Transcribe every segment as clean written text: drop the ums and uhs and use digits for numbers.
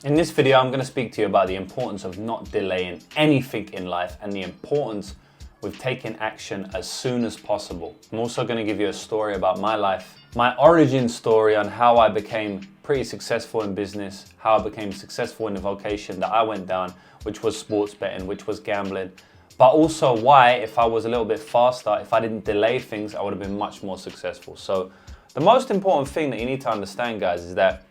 In this video, I'm going to speak to you about the importance of not delaying anything in life and the importance with taking action as soon as possible. I'm also going to give you a story about my life, my origin story on how I became pretty successful in business, how I became successful in the vocation that I went down, which was sports betting, which was gambling, but also why, if I was a little bit faster, if I didn't delay things, I would have been much more successful. So the most important thing that you need to understand, guys, is that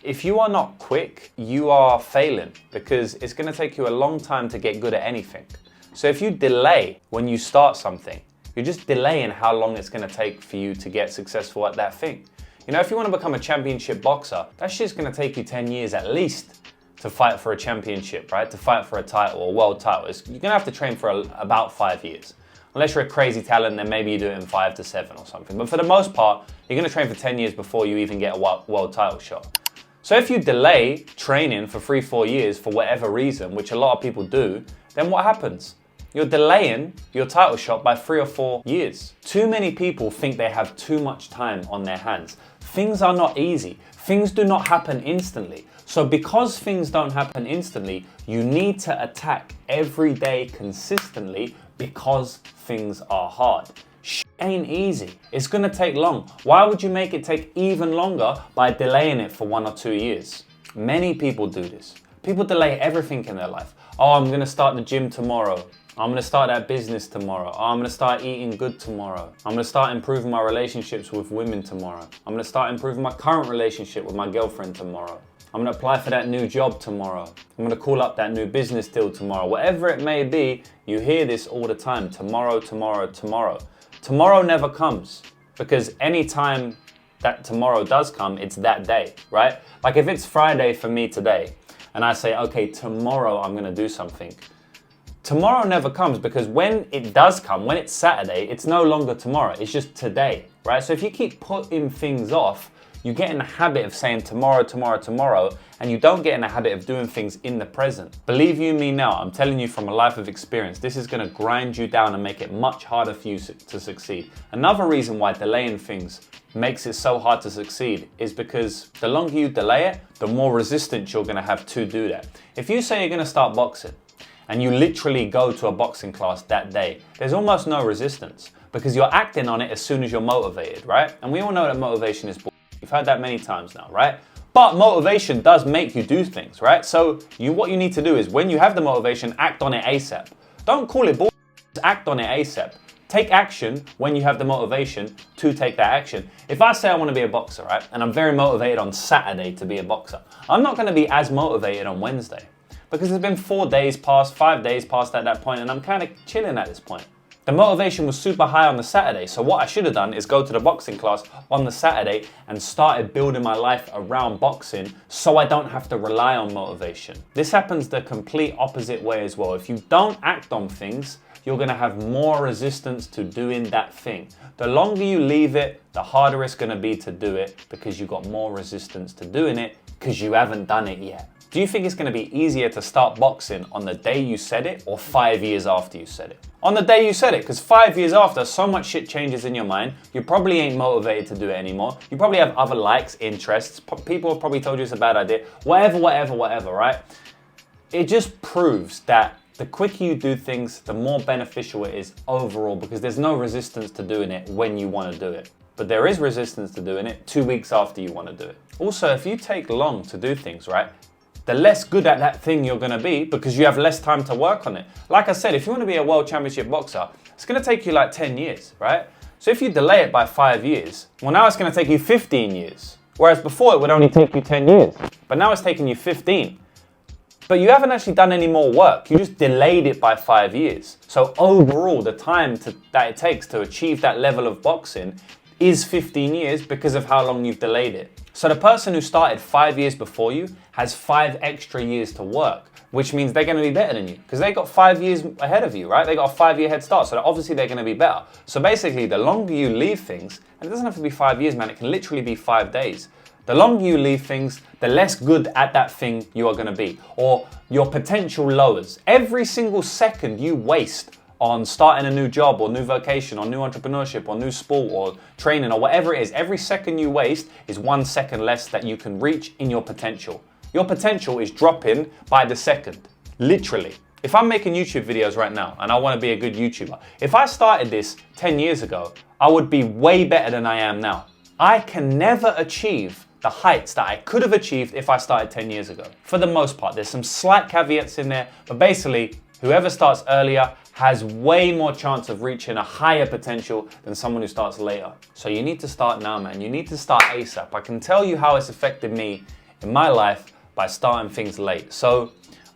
if you are not quick, you are failing, because it's going to take you a long time to get good at anything. So if you delay when you start something, you're just delaying how long it's going to take for you to get successful at that thing. You know, if you want to become a championship boxer, that shit's going to take you 10 years at least to fight for a championship, right? To fight for a title, a world title. You're going to have to train for about 5 years. Unless you're a crazy talent, then maybe you do it in 5 to 7 or something. But for the most part, you're going to train for 10 years before you even get a world title shot. So if you delay training for 3-4 years for whatever reason, which a lot of people do, then what happens? You're delaying your title shot by 3 or 4 years. Too many people think they have too much time on their hands. Things are not easy. Things do not happen instantly. So because things don't happen instantly, you need to attack every day consistently because things are hard. Ain't easy. It's gonna take long. Why would you make it take even longer by delaying it for 1 or 2 years? Many people do this. People delay everything in their life. Oh, I'm gonna start the gym tomorrow. I'm gonna start that business tomorrow. Oh, I'm gonna start eating good tomorrow. I'm gonna start improving my relationships with women tomorrow. I'm gonna start improving my current relationship with my girlfriend tomorrow. I'm gonna apply for that new job tomorrow. I'm gonna call up that new business deal tomorrow. Whatever it may be, you hear this all the time. Tomorrow, tomorrow, tomorrow. Tomorrow never comes, because any time that tomorrow does come, it's that day, right? Like if it's Friday for me today and I say, okay, tomorrow I'm gonna do something. Tomorrow never comes, because when it does come, when it's Saturday, it's no longer tomorrow, it's just today, right? So if you keep putting things off, you get in the habit of saying tomorrow, tomorrow, tomorrow, and you don't get in the habit of doing things in the present. Believe you me now, I'm telling you from a life of experience, this is gonna grind you down and make it much harder for you to succeed. Another reason why delaying things makes it so hard to succeed is because the longer you delay it, the more resistance you're gonna have to do that. If you say you're gonna start boxing, and you literally go to a boxing class that day, there's almost no resistance, because you're acting on it as soon as you're motivated, right? And we all know that motivation is bullshit. You've heard that many times now, right? But motivation does make you do things, right? So what you need to do is, when you have the motivation, act on it ASAP. Don't call it bullshit, just act on it ASAP. Take action when you have the motivation to take that action. If I say I want to be a boxer, right, and I'm very motivated on Saturday to be a boxer, I'm not going to be as motivated on Wednesday, because there's been 4 days past, 5 days past at that point, and I'm kind of chilling at this point. The motivation was super high on the Saturday, so what I should have done is go to the boxing class on the Saturday and started building my life around boxing so I don't have to rely on motivation. This happens the complete opposite way as well. If you don't act on things, you're gonna have more resistance to doing that thing. The longer you leave it, the harder it's gonna be to do it, because you've got more resistance to doing it because you haven't done it yet. Do you think it's going to be easier to start boxing on the day you said it, or 5 years after you said it? On the day you said it, because 5 years after, so much shit changes in your mind. You probably ain't motivated to do it anymore. You probably have other likes, interests. People have probably told you it's a bad idea. Whatever, right? It just proves that the quicker you do things, the more beneficial it is overall, because there's no resistance to doing it when you want to do it. But there is resistance to doing it 2 weeks after you want to do it. Also, if you take long to do things, right, the less good at that thing you're gonna be, because you have less time to work on it. Like I said, if you wanna be a world championship boxer, it's gonna take you like 10 years, right? So if you delay it by 5 years, well, now it's gonna take you 15 years. Whereas before it would only take you 10 years. But now it's taking you 15. But you haven't actually done any more work. You just delayed it by 5 years. So overall, the time that it takes to achieve that level of boxing is 15 years because of how long you've delayed it. So the person who started 5 years before you has 5 extra years to work, which means they're gonna be better than you, because they got 5 years ahead of you, right? They got a 5-year head start, so obviously they're gonna be better. So basically, the longer you leave things, and it doesn't have to be 5 years, man, it can literally be 5 days. The longer you leave things, the less good at that thing you are gonna be, or your potential lowers. Every single second you waste on starting a new job or new vocation or new entrepreneurship or new sport or training or whatever it is, every second you waste is 1 second less that you can reach in your potential. Your potential is dropping by the second, literally. If I'm making YouTube videos right now and I want to be a good YouTuber, if I started this 10 years ago, I would be way better than I am now. I can never achieve the heights that I could have achieved if I started 10 years ago. For the most part, there's some slight caveats in there, but basically, whoever starts earlier has way more chance of reaching a higher potential than someone who starts later. So you need to start now, man. You need to start ASAP. I can tell you how it's affected me in my life by starting things late. So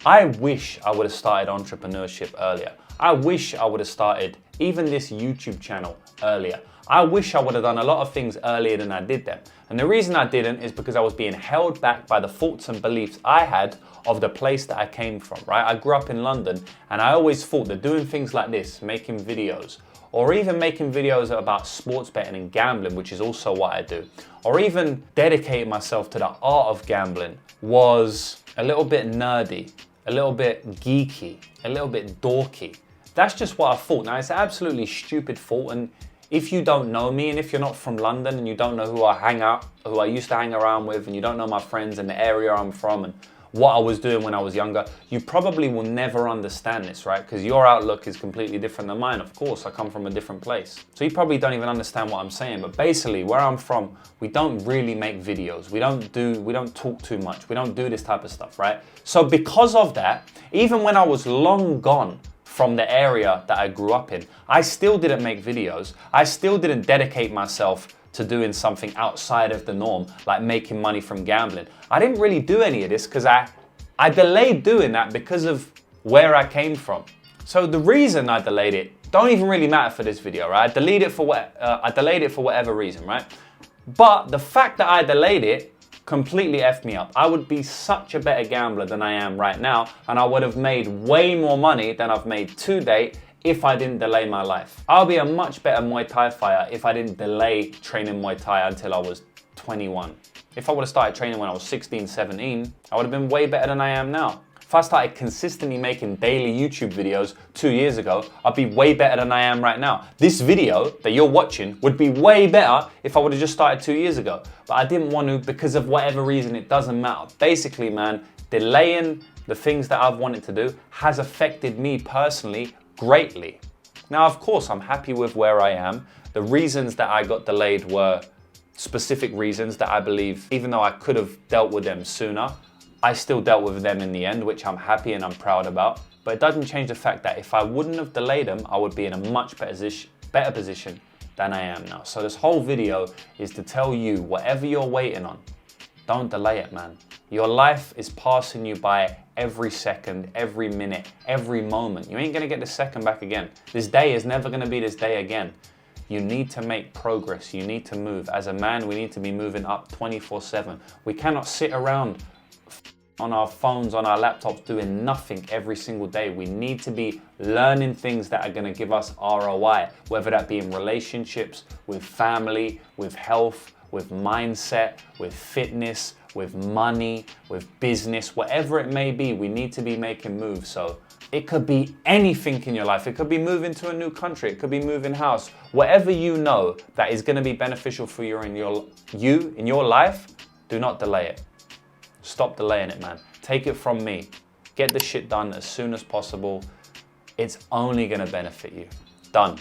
I wish I would have started entrepreneurship earlier. I wish I would have started even this YouTube channel earlier. I wish I would have done a lot of things earlier than I did them. And the reason I didn't is because I was being held back by the thoughts and beliefs I had of the place that I came from, right? I grew up in London and I always thought that doing things like this, making videos, or even making videos about sports betting and gambling, which is also what I do, or even dedicating myself to the art of gambling was a little bit nerdy, a little bit geeky, a little bit dorky. That's just what I thought. Now, it's an absolutely stupid thought, and if you don't know me and if you're not from London and you don't know who I used to hang around with, and you don't know my friends and the area I'm from and what I was doing when I was younger, you probably will never understand this, right? Because your outlook is completely different than mine. Of course, I come from a different place. So you probably don't even understand what I'm saying. But basically, where I'm from, we don't really make videos. We don't talk too much. We don't do this type of stuff, right? So because of that, even when I was long gone from the area that I grew up in, I still didn't make videos. I still didn't dedicate myself to doing something outside of the norm, like making money from gambling. I didn't really do any of this because I delayed doing that because of where I came from. So the reason I delayed it don't even really matter for this video, right? I delayed it for whatever reason, right? But the fact that I delayed it completely effed me up. I would be such a better gambler than I am right now, and I would have made way more money than I've made to date if I didn't delay my life. I'll be a much better Muay Thai fighter if I didn't delay training Muay Thai until I was 21. If I would have started training when I was 16, 17, I would have been way better than I am now. If I started consistently making daily YouTube videos 2 years ago, I'd be way better than I am right now. This video that you're watching would be way better if I would have just started 2 years ago. But I didn't want to because of whatever reason. It doesn't matter. Basically, man, delaying the things that I've wanted to do has affected me personally greatly. Now, of course, I'm happy with where I am. The reasons that I got delayed were specific reasons that I believe, even though I could have dealt with them sooner, I still dealt with them in the end, which I'm happy and I'm proud about. But it doesn't change the fact that if I wouldn't have delayed them, I would be in a much better position than I am now. So this whole video is to tell you, whatever you're waiting on, don't delay it, man. Your life is passing you by every second, every minute, every moment. You ain't gonna get the second back again. This day is never gonna be this day again. You need to make progress. You need to move. As a man, we need to be moving up 24/7. We cannot sit around on our phones, on our laptops, doing nothing every single day. We need to be learning things that are gonna give us ROI, whether that be in relationships, with family, with health, with mindset, with fitness, with money, with business, whatever it may be, we need to be making moves. So it could be anything in your life. It could be moving to a new country. It could be moving house. Whatever you know that is going to be beneficial for you in your life, do not delay it. Stop delaying it, man. Take it from me. Get the shit done as soon as possible. It's only going to benefit you. Done.